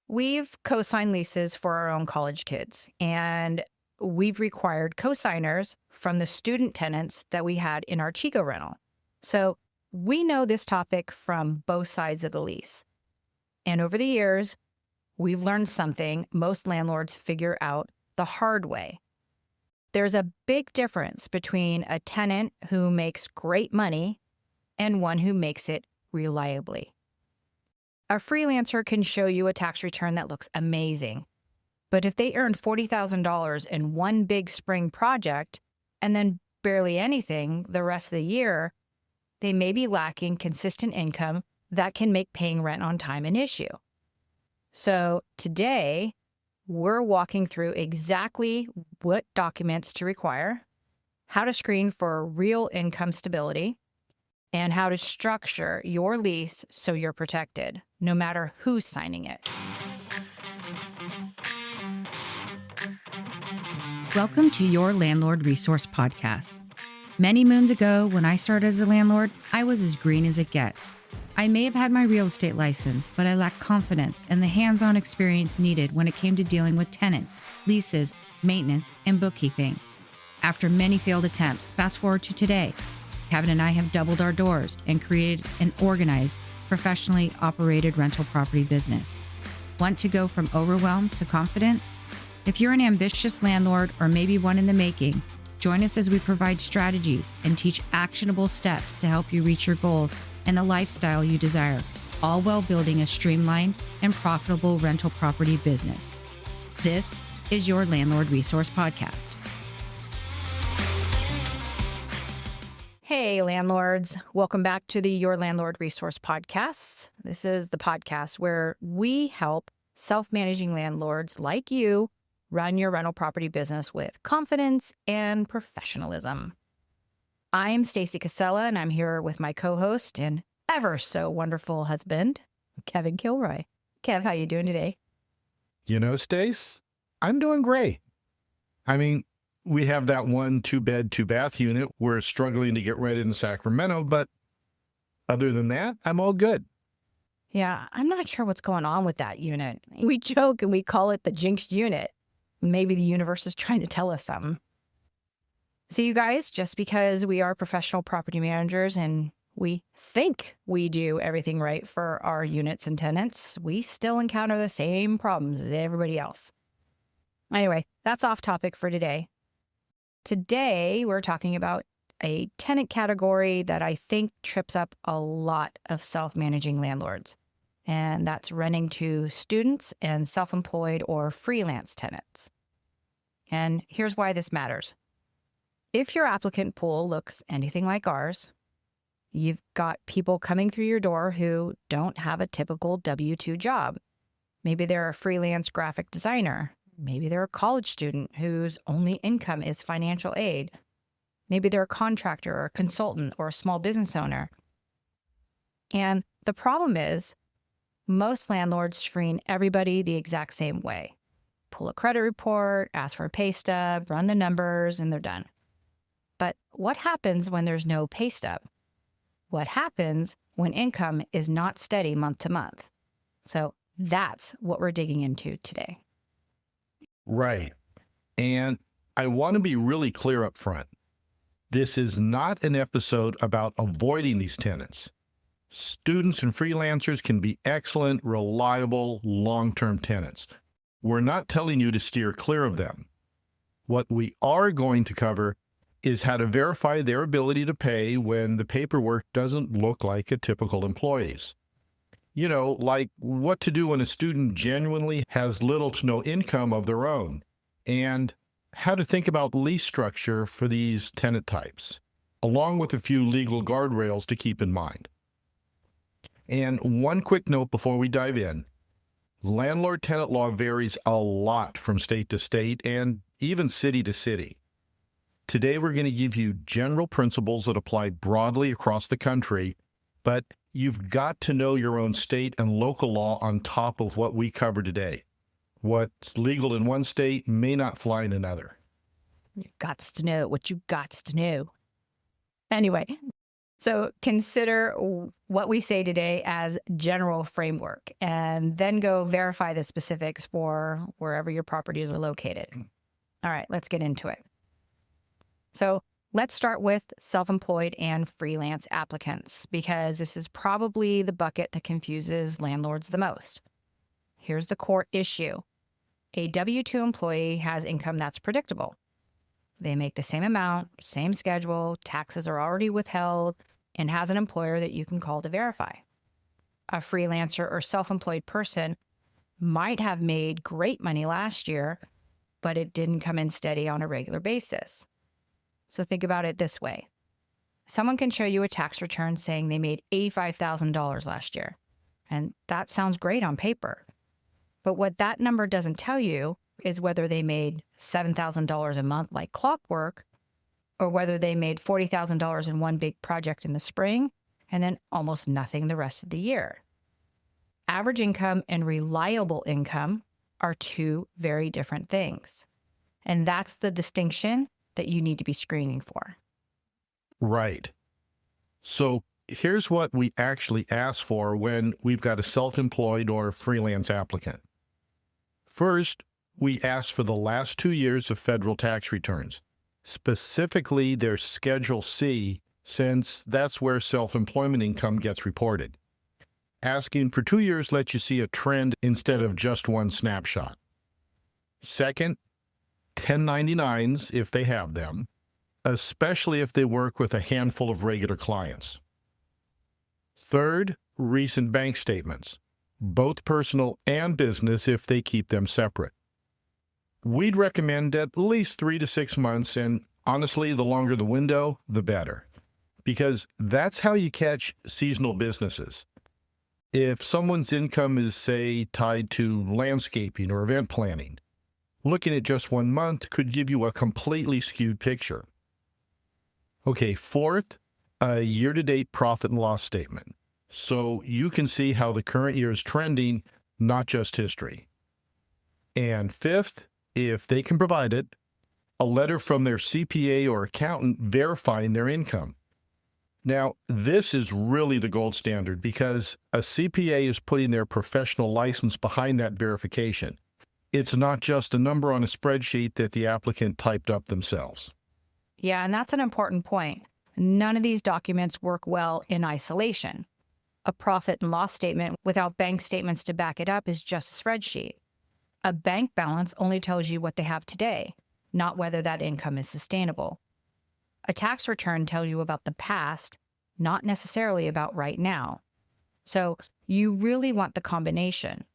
We've co-signed leases for our own college kids, and we've required co-signers from the student tenants that we had in our Chico rental. So we know this topic from both sides of the lease. And over the years, we've learned something most landlords figure out the hard way. There's a big difference between a tenant who makes great money and one who makes it reliably. A freelancer can show you a tax return that looks amazing. But if they earned $40,000 in one big spring project and then barely anything the rest of the year, they may be lacking consistent income that can make paying rent on time an issue. So today, we're walking through exactly what documents to require, how to screen for real income stability, and how to structure your lease so you're protected, no matter who's signing it. Welcome to your Landlord Resource Podcast. Many moons ago, when I started as a landlord, I was as green as it gets. I may have had my real estate license, but I lacked confidence and the hands-on experience needed when it came to dealing with tenants, leases, maintenance, and bookkeeping. After many failed attempts, fast forward to today, Kevin and I have doubled our doors and created an organized, professionally operated rental property business. Want to go from overwhelmed to confident? If you're an ambitious landlord or maybe one in the making, join us as we provide strategies and teach actionable steps to help you reach your goals and the lifestyle you desire, all while building a streamlined and profitable rental property business. This is your Landlord Resource Podcast. Hey, landlords. Welcome back to the Your Landlord Resource Podcast. This is the podcast where we help self-managing landlords like you run your rental property business with confidence and professionalism. I'm Stacy Casella, and I'm here with my co-host and ever so wonderful husband, Kevin Kilroy. Kev, how you doing today? You know, Stace, I'm doing great. I mean, we have that one 2-bed, 2-bath unit we're struggling to get rented in Sacramento, but other than that, I'm all good. Yeah, I'm not sure what's going on with that unit. We joke and we call it the jinxed unit. Maybe the universe is trying to tell us something. So you guys, just because we are professional property managers and we think we do everything right for our units and tenants, we still encounter the same problems as everybody else. Anyway, that's off topic for today. Today, we're talking about a tenant category that I think trips up a lot of self-managing landlords, and that's renting to students and self-employed or freelance tenants. And here's why this matters. If your applicant pool looks anything like ours, you've got people coming through your door who don't have a typical W-2 job. Maybe they're a freelance graphic designer. Maybe they're a college student whose only income is financial aid. Maybe they're a contractor or a consultant or a small business owner. And the problem is, most landlords screen everybody the exact same way. Pull a credit report, ask for a pay stub, run the numbers, and they're done. But what happens when there's no pay stub? What happens when income is not steady month to month? So that's what we're digging into today. Right. And I want to be really clear up front. This is not an episode about avoiding these tenants. Students and freelancers can be excellent, reliable, long-term tenants. We're not telling you to steer clear of them. What we are going to cover is how to verify their ability to pay when the paperwork doesn't look like a typical employee's. You know, like what to do when a student genuinely has little to no income of their own, and how to think about lease structure for these tenant types, along with a few legal guardrails to keep in mind. And one quick note before we dive in. Landlord-tenant law varies a lot from state to state and even city to city. Today, we're going to give you general principles that apply broadly across the country, but you've got to know your own state and local law on top of what we cover today. What's legal in one state may not fly in another. You got to know what you got to know. Anyway, So consider what we say today as general framework, and then go verify the specifics for wherever your properties are located. All right, let's get into it. So let's start with self-employed and freelance applicants, because this is probably the bucket that confuses landlords the most. Here's the core issue. A W-2 employee has income that's predictable. They make the same amount, same schedule, taxes are already withheld, and has an employer that you can call to verify. A freelancer or self-employed person might have made great money last year, but it didn't come in steady on a regular basis. So think about it this way. Someone can show you a tax return saying they made $85,000 last year, and that sounds great on paper. But what that number doesn't tell you is whether they made $7,000 a month like clockwork, or whether they made $40,000 in one big project in the spring and then almost nothing the rest of the year. Average income and reliable income are two very different things. And that's the distinction that you need to be screening for. Right. So here's what we actually ask for when we've got a self-employed or freelance applicant. First, we ask for the last 2 years of federal tax returns, specifically their Schedule C, since that's where self-employment income gets reported. Asking for 2 years lets you see a trend instead of just one snapshot. Second, 1099s if they have them, especially if they work with a handful of regular clients. Third, recent bank statements, both personal and business if they keep them separate. We'd recommend at least 3 to 6 months, and honestly, the longer the window, the better, because that's how you catch seasonal businesses. If someone's income is, say, tied to landscaping or event planning, looking at just 1 month could give you a completely skewed picture. Okay, fourth, a year-to-date profit and loss statement, so you can see how the current year is trending, not just history. And fifth, if they can provide it, a letter from their CPA or accountant verifying their income. Now, this is really the gold standard because a CPA is putting their professional license behind that verification. It's not just a number on a spreadsheet that the applicant typed up themselves. Yeah, and that's an important point. None of these documents work well in isolation. A profit and loss statement without bank statements to back it up is just a spreadsheet. A bank balance only tells you what they have today, not whether that income is sustainable. A tax return tells you about the past, not necessarily about right now. So you really want the combination: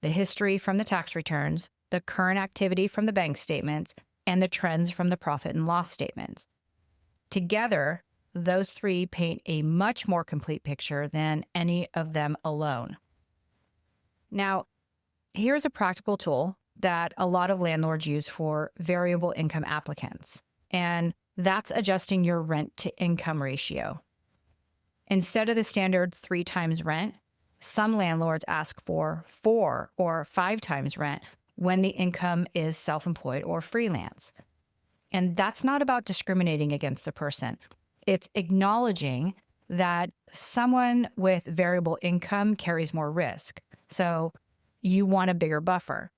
the history from the tax returns, the current activity from the bank statements, and the trends from the profit and loss statements. Together, those three paint a much more complete picture than any of them alone. Now, here's a practical tool that a lot of landlords use for variable income applicants, and that's adjusting your rent to income ratio. Instead of the standard 3 times rent, some landlords ask for 4 or 5 times rent when the income is self-employed or freelance. And that's not about discriminating against the person. It's acknowledging that someone with variable income carries more risk. So you want a bigger buffer.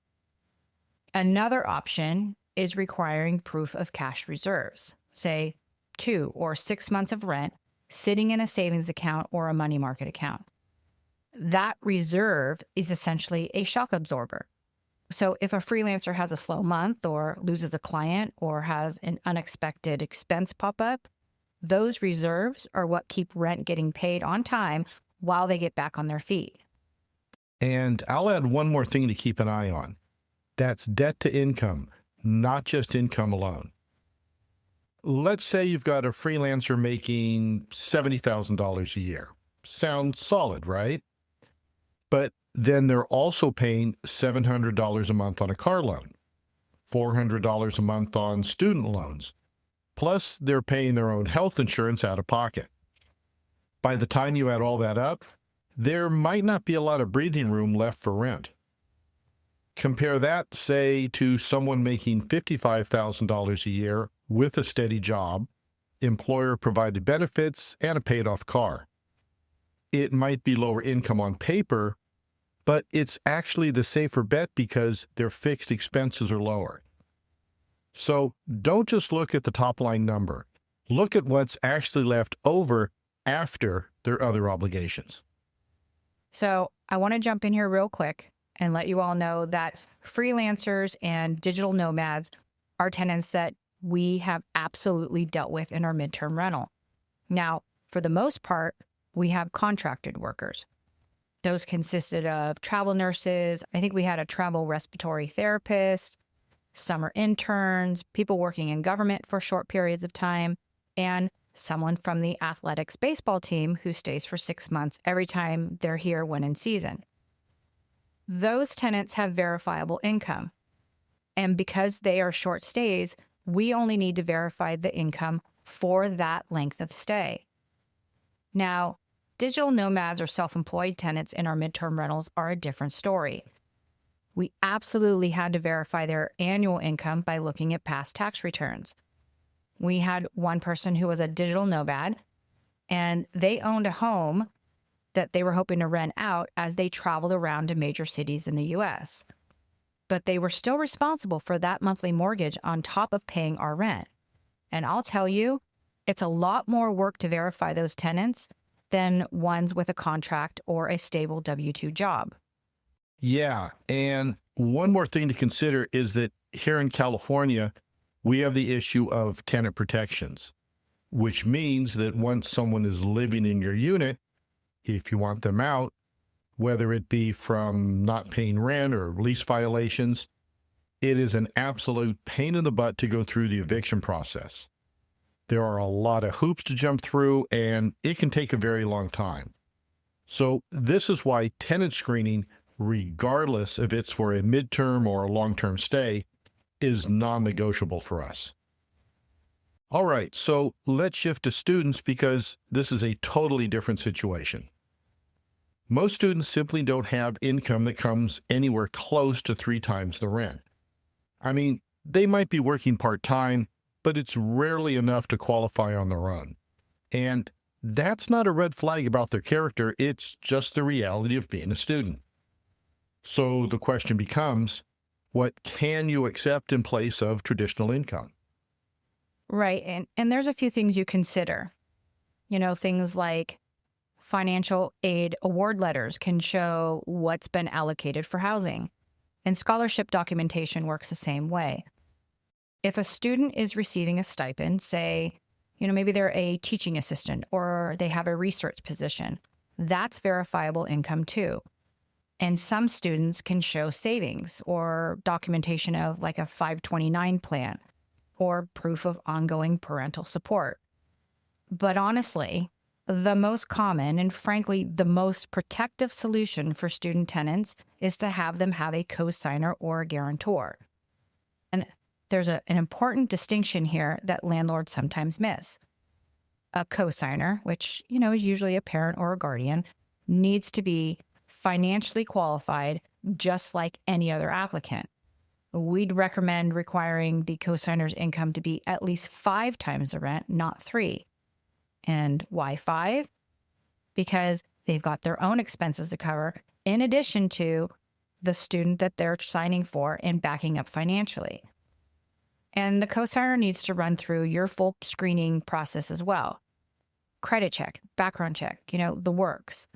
Another option is requiring proof of cash reserves, say 2 or 6 months of rent sitting in a savings account or a money market account. That reserve is essentially a shock absorber. So if a freelancer has a slow month or loses a client or has an unexpected expense pop up, those reserves are what keep rent getting paid on time while they get back on their feet. And I'll add one more thing to keep an eye on. That's debt to income, not just income alone. Let's say you've got a freelancer making $70,000 a year. Sounds solid, right? But then they're also paying $700 a month on a car loan, $400 a month on student loans, plus they're paying their own health insurance out of pocket. By the time you add all that up, there might not be a lot of breathing room left for rent. Compare that, say, to someone making $55,000 a year with a steady job, employer-provided benefits, and a paid-off car. It might be lower income on paper, but it's actually the safer bet because their fixed expenses are lower. So don't just look at the top-line number. Look at what's actually left over after their other obligations. So I want to jump in here real quick and let you all know that freelancers and digital nomads are tenants that we have absolutely dealt with in our midterm rental. Now, for the most part, we have contracted workers. Those consisted of travel nurses. I think we had a travel respiratory therapist, summer interns, people working in government for short periods of time, and someone from the athletics baseball team who stays for 6 months every time they're here when in season. Those tenants have verifiable income. And because they are short stays, we only need to verify the income for that length of stay. Now, digital nomads or self-employed tenants in our midterm rentals are a different story. We absolutely had to verify their annual income by looking at past tax returns. We had one person who was a digital nomad, and they owned a home that they were hoping to rent out as they traveled around to major cities in the US. But they were still responsible for that monthly mortgage on top of paying our rent. And I'll tell you, it's a lot more work to verify those tenants than ones with a contract or a stable W-2 job. Yeah, and one more thing to consider is that here in California, we have the issue of tenant protections, which means that once someone is living in your unit, if you want them out, whether it be from not paying rent or lease violations, it is an absolute pain in the butt to go through the eviction process. There are a lot of hoops to jump through, and it can take a very long time. So this is why tenant screening, regardless if it's for a midterm or a long-term stay, is non-negotiable for us. All right, so let's shift to students because this is a totally different situation. Most students simply don't have income that comes anywhere close to 3 times the rent. I mean, they might be working part-time, but it's rarely enough to qualify on their own. And that's not a red flag about their character, it's just the reality of being a student. So the question becomes, what can you accept in place of traditional income? Right. And there's a few things you consider. Things like financial aid award letters can show what's been allocated for housing. And scholarship documentation works the same way. If a student is receiving a stipend, say, maybe they're a teaching assistant or they have a research position, that's verifiable income too. And some students can show savings or documentation of like a 529 plan or proof of ongoing parental support. But honestly, the most common and frankly the most protective solution for student tenants is to have them have a cosigner or a guarantor. And there's an important distinction here that landlords sometimes miss. A cosigner, which is usually a parent or a guardian, needs to be financially qualified just like any other applicant. We'd recommend requiring the cosigner's income to be at least 5 times the rent, not 3. And why 5? Because they've got their own expenses to cover in addition to the student that they're signing for and backing up financially. And the cosigner needs to run through your full screening process as well. Credit check, background check, the works.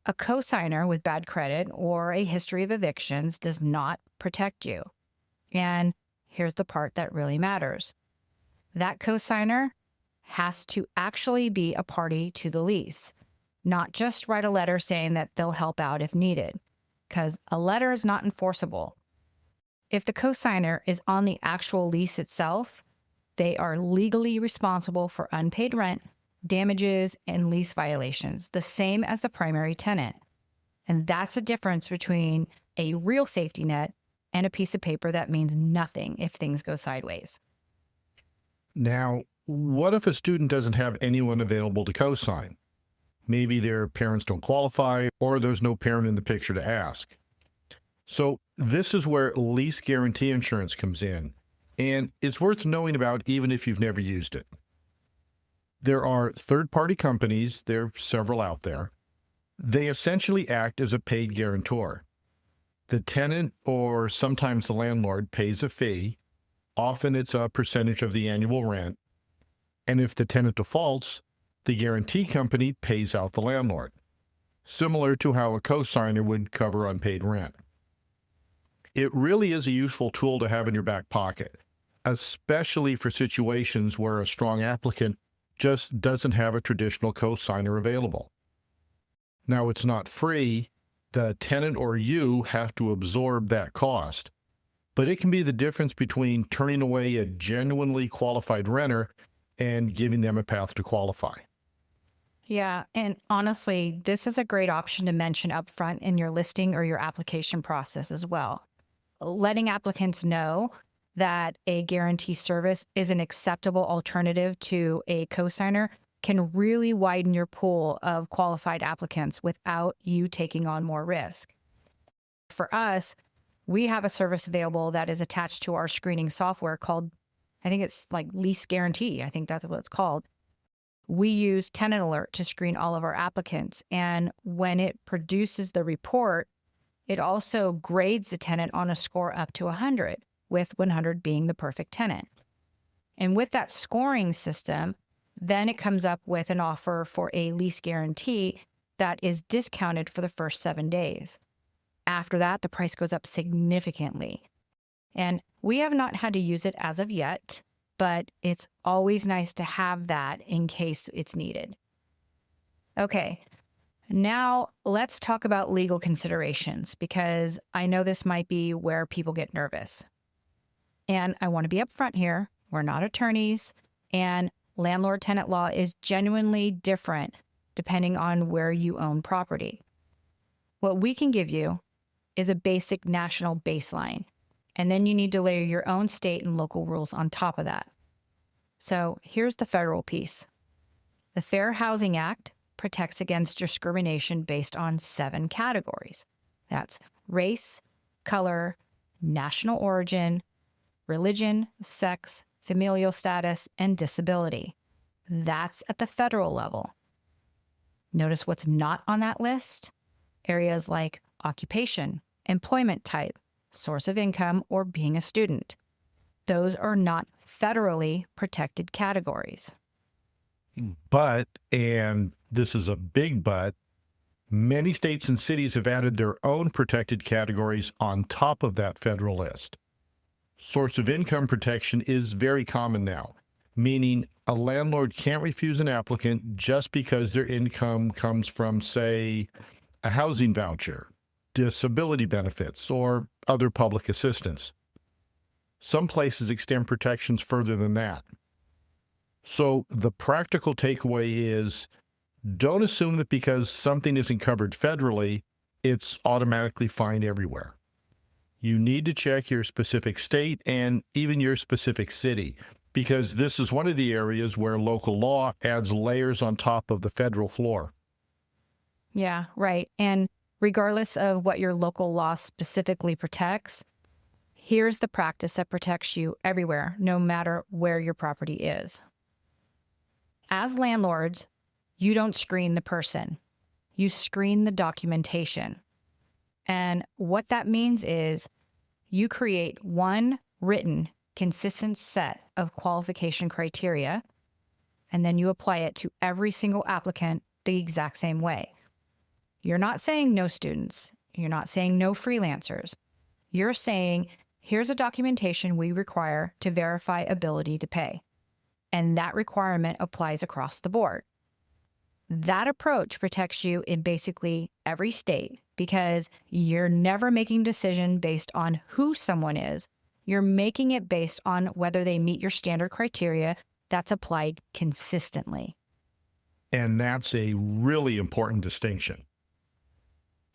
A cosigner with bad credit or a history of evictions does not protect you. And here's the part that really matters. That cosigner has to actually be a party to the lease, not just write a letter saying that they'll help out if needed, because a letter is not enforceable. If the cosigner is on the actual lease itself, they are legally responsible for unpaid rent, damages, and lease violations, the same as the primary tenant. And that's the difference between a real safety net and a piece of paper that means nothing if things go sideways. Now, what if a student doesn't have anyone available to co-sign? Maybe their parents don't qualify, or there's no parent in the picture to ask. So this is where lease guarantee insurance comes in, and it's worth knowing about even if you've never used it. There are third-party companies, there are several out there. They essentially act as a paid guarantor. The tenant, or sometimes the landlord, pays a fee. Often it's a percentage of the annual rent. And if the tenant defaults, the guarantee company pays out the landlord, similar to how a cosigner would cover unpaid rent. It really is a useful tool to have in your back pocket, especially for situations where a strong applicant just doesn't have a traditional cosigner available. Now, it's not free. The tenant or you have to absorb that cost, but it can be the difference between turning away a genuinely qualified renter and giving them a path to qualify. Yeah. And honestly, this is a great option to mention upfront in your listing or your application process as well. Letting applicants know that a guarantee service is an acceptable alternative to a cosigner can really widen your pool of qualified applicants without you taking on more risk. For us, we have a service available that is attached to our screening software called, I think it's like Lease Guarantee. I think that's what it's called. We use Tenant Alert to screen all of our applicants. And when it produces the report, it also grades the tenant on a score up to 100, with 100 being the perfect tenant. And with that scoring system, then it comes up with an offer for a lease guarantee that is discounted for the first 7 days. After that, the price goes up significantly. And we have not had to use it as of yet, but it's always nice to have that in case it's needed. Okay, now let's talk about legal considerations, because I know this might be where people get nervous. And I want to be upfront here. We're not attorneys, and landlord-tenant law is genuinely different depending on where you own property. What we can give you is a basic national baseline, and then you need to layer your own state and local rules on top of that. So here's the federal piece. The Fair Housing Act protects against discrimination based on 7 categories. That's race, color, national origin, religion, sex, familial status, and disability. That's at the federal level. Notice what's not on that list? Areas like occupation, employment type, source of income, or being a student. Those are not federally protected categories. But, and this is a big but, many states and cities have added their own protected categories on top of that federal list. Source of income protection is very common now, meaning a landlord can't refuse an applicant just because their income comes from, say, a housing voucher, disability benefits, or other public assistance. Some places extend protections further than that. So the practical takeaway is, don't assume that because something isn't covered federally, it's automatically fine everywhere. You need to check your specific state and even your specific city, because this is one of the areas where local law adds layers on top of the federal floor. Yeah, right. And regardless of what your local law specifically protects, here's the practice that protects you everywhere, no matter where your property is. As landlords, you don't screen the person. You screen the documentation. And what that means is you create one written, consistent set of qualification criteria, and then you apply it to every single applicant the exact same way. You're not saying no students. You're not saying no freelancers. You're saying, here's a documentation we require to verify ability to pay. And that requirement applies across the board. That approach protects you in basically every state, because you're never making a decision based on who someone is. You're making it based on whether they meet your standard criteria that's applied consistently. And that's a really important distinction.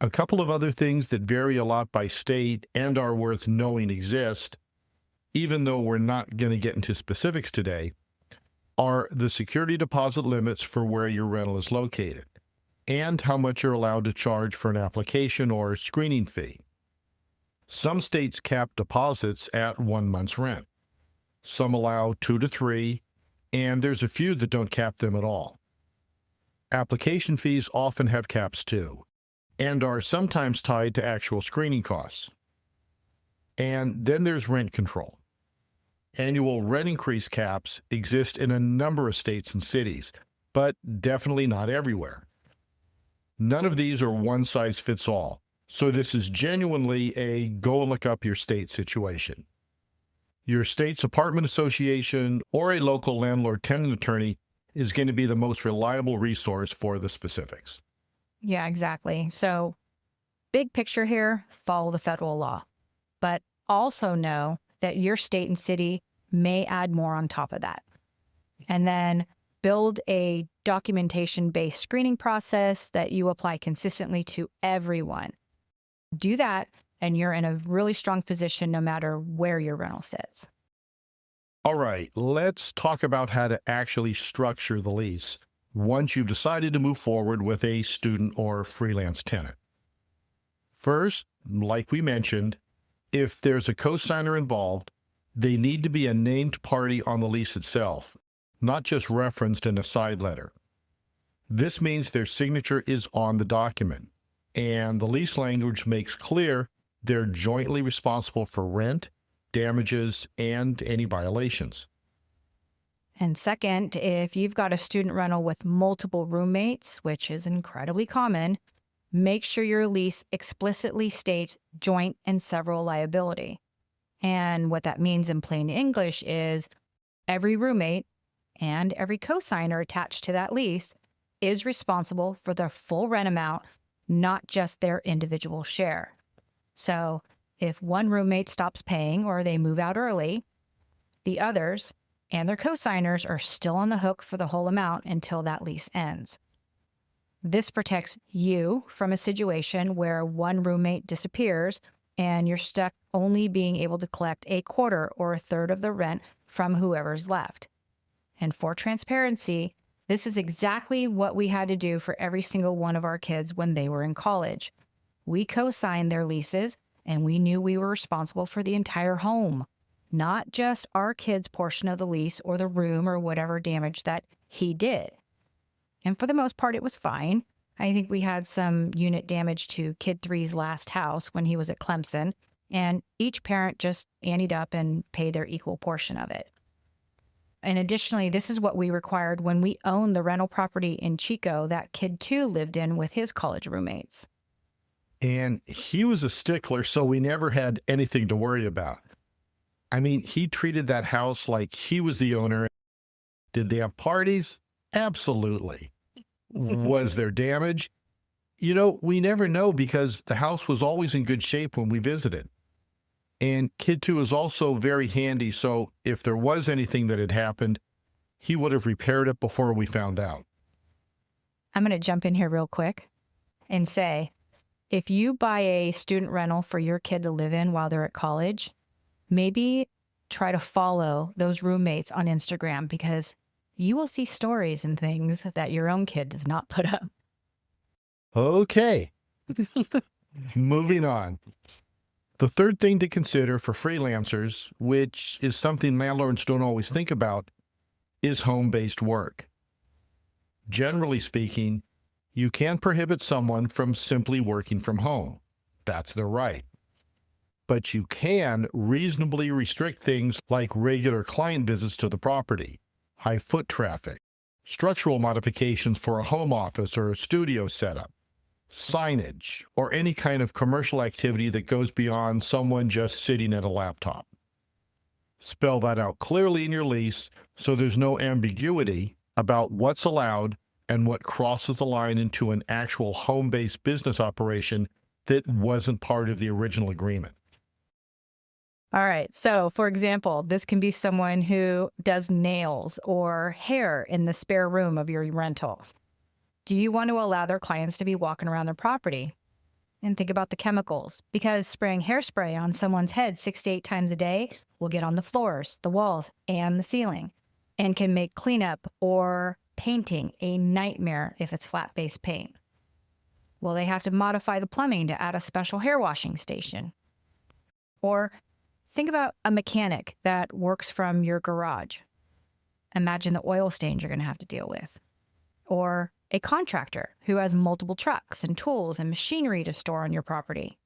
A couple of other things that vary a lot by state and are worth knowing exist, even though we're not going to get into specifics today, are the security deposit limits for where your rental is located and how much you're allowed to charge for an application or screening fee. Some states cap deposits at 1 month's rent. Some allow 2 to 3, and there's a few that don't cap them at all. Application fees often have caps too, and are sometimes tied to actual screening costs. And then there's rent control. Annual rent increase caps exist in a number of states and cities, but definitely not everywhere. None of these are one size fits all, so this is genuinely a go look up your state situation. Your state's apartment association or a local landlord-tenant attorney is going to be the most reliable resource for the specifics. Yeah, exactly. So big picture here, follow the federal law, but also know that your state and city may add more on top of that. And then build a documentation-based screening process that you apply consistently to everyone. Do that, and you're in a really strong position no matter where your rental sits. All right, let's talk about how to actually structure the lease once you've decided to move forward with a student or freelance tenant. First, like we mentioned, if there's a cosigner involved, they need to be a named party on the lease itself, not just referenced in a side letter. This means their signature is on the document, and the lease language makes clear they're jointly responsible for rent, damages, and any violations. And second, if you've got a student rental with multiple roommates, which is incredibly common, make sure your lease explicitly states joint and several liability. And what that means in plain English is every roommate and every cosigner attached to that lease is responsible for the full rent amount, not just their individual share. So if one roommate stops paying or they move out early, the others and their cosigners are still on the hook for the whole amount until that lease ends. This protects you from a situation where one roommate disappears and you're stuck only being able to collect a quarter or a third of the rent from whoever's left. And for transparency, this is exactly what we had to do for every single one of our kids when they were in college. We co-signed their leases, and we knew we were responsible for the entire home, not just our kid's portion of the lease or the room or whatever damage that he did. And for the most part, it was fine. I think we had some unit damage to Kid 3's last house when he was at Clemson, and each parent just anteed up and paid their equal portion of it. And additionally, this is what we required when we owned the rental property in Chico that Kid 2 lived in with his college roommates. And he was a stickler, so we never had anything to worry about. I mean, he treated that house like he was the owner. Did they have parties? Absolutely. Was there damage? You know, we never know because the house was always in good shape when we visited. And Kid 2 is also very handy, so if there was anything that had happened, he would have repaired it before we found out. I'm going to jump in here real quick and say, if you buy a student rental for your kid to live in while they're at college, maybe try to follow those roommates on Instagram because you will see stories and things that your own kid does not put up. Okay. Moving on. The third thing to consider for freelancers, which is something landlords don't always think about, is home-based work. Generally speaking, you can't prohibit someone from simply working from home. That's their right. But you can reasonably restrict things like regular client visits to the property, high foot traffic, structural modifications for a home office or a studio setup, signage, or any kind of commercial activity that goes beyond someone just sitting at a laptop. Spell that out clearly in your lease so there's no ambiguity about what's allowed and what crosses the line into an actual home-based business operation that wasn't part of the original agreement. All right. So, for example, this can be someone who does nails or hair in the spare room of your rental. Do you want to allow their clients to be walking around their property? And think about the chemicals, because spraying hairspray on someone's head 6 to 8 times a day will get on the floors, the walls, and the ceiling, and can make cleanup or painting a nightmare if it's flat-based paint. Will they have to modify the plumbing to add a special hair washing station? Or think about a mechanic that works from your garage. Imagine the oil stains you're going to have to deal with. Or a contractor who has multiple trucks and tools and machinery to store on your property.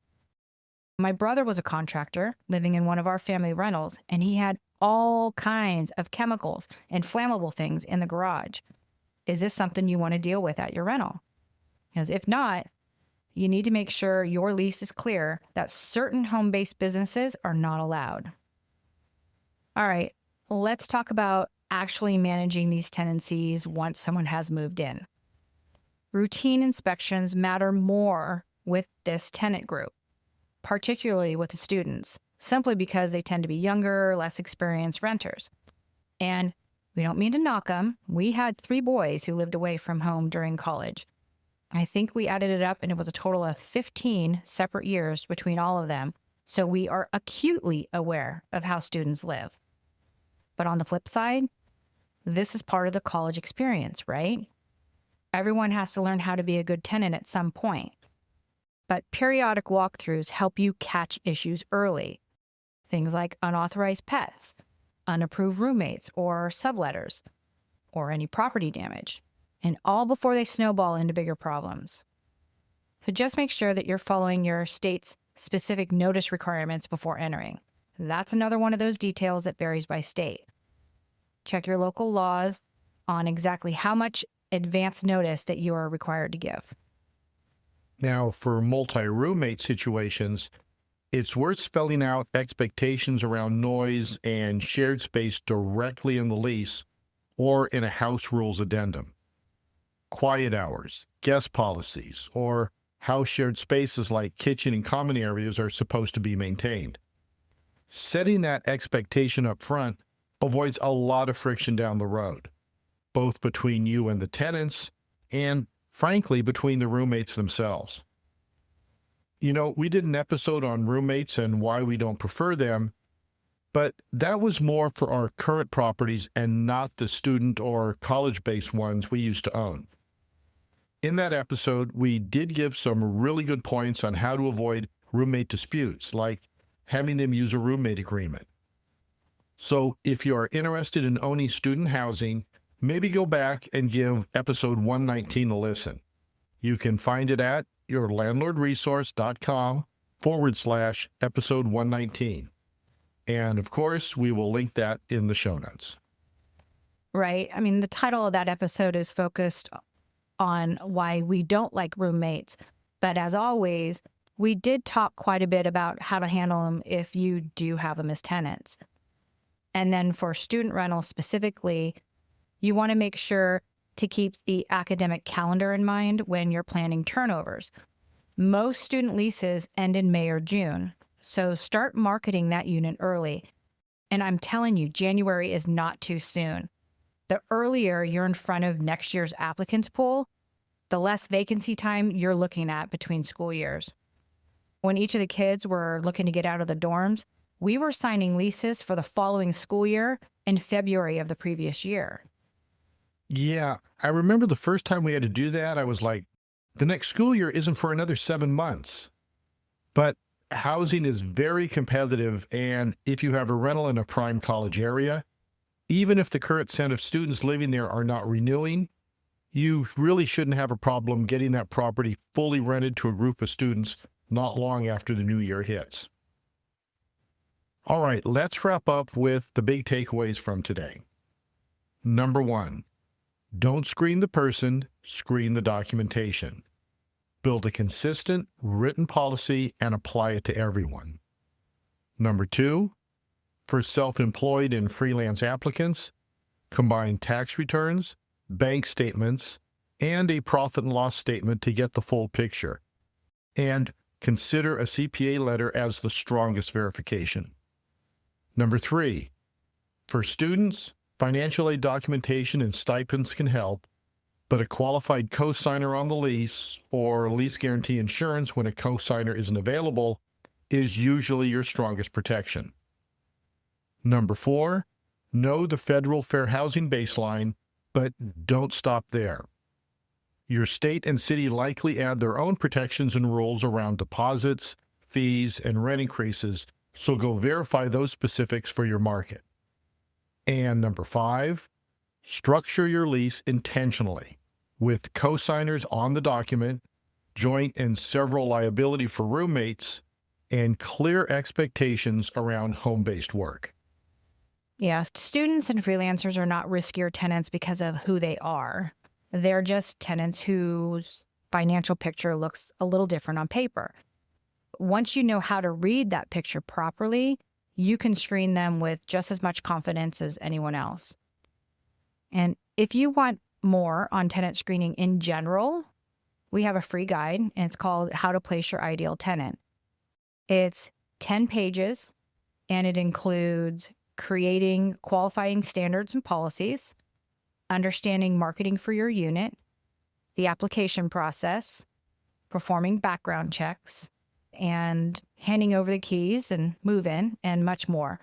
My brother was a contractor living in one of our family rentals, and he had all kinds of chemicals and flammable things in the garage. Is this something you want to deal with at your rental? Because if not, you need to make sure your lease is clear that certain home-based businesses are not allowed. All right, let's talk about actually managing these tenancies once someone has moved in. Routine inspections matter more with this tenant group, particularly with the students, simply because they tend to be younger, less experienced renters. And we don't mean to knock them. We had 3 boys who lived away from home during college. I think we added it up and it was a total of 15 separate years between all of them. So we are acutely aware of how students live. But on the flip side, this is part of the college experience, right? Everyone has to learn how to be a good tenant at some point. But periodic walkthroughs help you catch issues early. Things like unauthorized pets, unapproved roommates or subletters, or any property damage, and all before they snowball into bigger problems. So just make sure that you're following your state's specific notice requirements before entering. That's another one of those details that varies by state. Check your local laws on exactly how much advance notice that you are required to give. Now, for multi-roommate situations, it's worth spelling out expectations around noise and shared space directly in the lease or in a house rules addendum. Quiet hours, guest policies, or how shared spaces like kitchen and common areas are supposed to be maintained. Setting that expectation up front avoids a lot of friction down the road, both between you and the tenants and, frankly, between the roommates themselves. You know, we did an episode on roommates and why we don't prefer them, but that was more for our current properties and not the student or college-based ones we used to own. In that episode, we did give some really good points on how to avoid roommate disputes, like having them use a roommate agreement. So if you are interested in owning student housing, maybe go back and give episode 119 a listen. You can find it at yourlandlordresource.com/episode 119. And of course, we will link that in the show notes. Right. I mean, the title of that episode is focused on why we don't like roommates. But as always, we did talk quite a bit about how to handle them if you do have them as tenants. And then for student rentals specifically, you want to make sure to keep the academic calendar in mind when you're planning turnovers. Most student leases end in May or June, so start marketing that unit early. And I'm telling you, January is not too soon. The earlier you're in front of next year's applicants pool, the less vacancy time you're looking at between school years. When each of the kids were looking to get out of the dorms, we were signing leases for the following school year in February of the previous year. Yeah, I remember the first time we had to do that, I was like, the next school year isn't for another 7 months. But housing is very competitive, and if you have a rental in a prime college area, even if the current set of students living there are not renewing, you really shouldn't have a problem getting that property fully rented to a group of students not long after the new year hits. All right, let's wrap up with the big takeaways from today. Number 1, don't screen the person, screen the documentation. Build a consistent written policy and apply it to everyone. Number 2, for self-employed and freelance applicants, combine tax returns, bank statements, and a profit and loss statement to get the full picture. And consider a CPA letter as the strongest verification. Number 3, for students, financial aid documentation and stipends can help, but a qualified cosigner on the lease or lease guarantee insurance when a cosigner isn't available is usually your strongest protection. Number 4, know the federal fair housing baseline, but don't stop there. Your state and city likely add their own protections and rules around deposits, fees, and rent increases, so go verify those specifics for your market. And number 5, Structure your lease intentionally with cosigners on the document, joint and several liability for roommates, and clear expectations around home-based work. Yeah, students and freelancers are not riskier tenants because of who they are. They're just tenants whose financial picture looks a little different on paper. Once you know how to read that picture properly, you can screen them with just as much confidence as anyone else. And if you want more on tenant screening in general, we have a free guide, and it's called How to Place Your Ideal Tenant. It's 10 pages, and it includes creating qualifying standards and policies, understanding marketing for your unit, the application process, performing background checks, and handing over the keys and move in, and much more.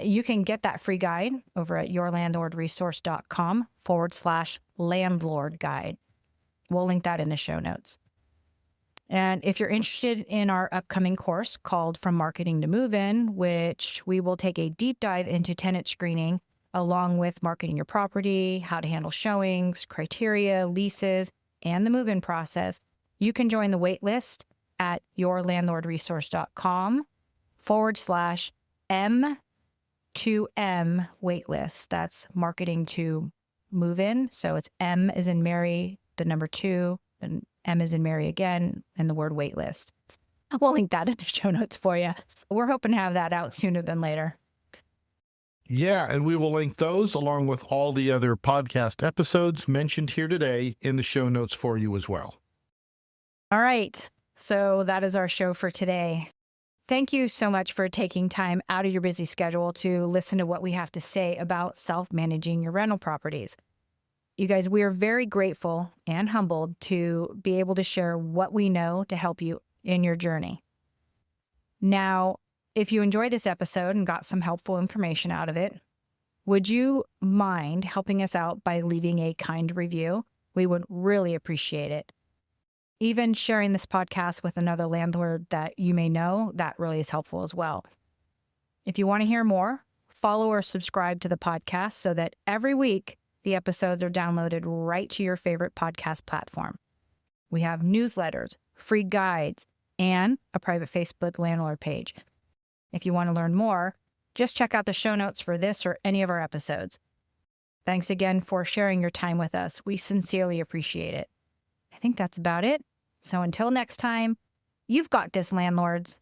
You can get that free guide over at yourlandlordresource.com/landlord guide. We'll link that in the show notes. And if you're interested in our upcoming course called From Marketing to Move In, which we will take a deep dive into tenant screening along with marketing your property, how to handle showings, criteria, leases, and the move-in process, you can join the waitlist at yourlandlordresource.com/M2M waitlist. That's marketing to move in. So it's M as in Mary, the number 2, and M as in Mary again, and the word waitlist. We'll link that in the show notes for you. We're hoping to have that out sooner than later. Yeah, and we will link those along with all the other podcast episodes mentioned here today in the show notes for you as well. All right. So that is our show for today. Thank you so much for taking time out of your busy schedule to listen to what we have to say about self-managing your rental properties. You guys, we are very grateful and humbled to be able to share what we know to help you in your journey. Now, if you enjoyed this episode and got some helpful information out of it, would you mind helping us out by leaving a kind review? We would really appreciate it. Even sharing this podcast with another landlord that you may know, that really is helpful as well. If you want to hear more, follow or subscribe to the podcast so that every week the episodes are downloaded right to your favorite podcast platform. We have newsletters, free guides, and a private Facebook landlord page. If you want to learn more, just check out the show notes for this or any of our episodes. Thanks again for sharing your time with us. We sincerely appreciate it. I think that's about it. So until next time, you've got this, landlords.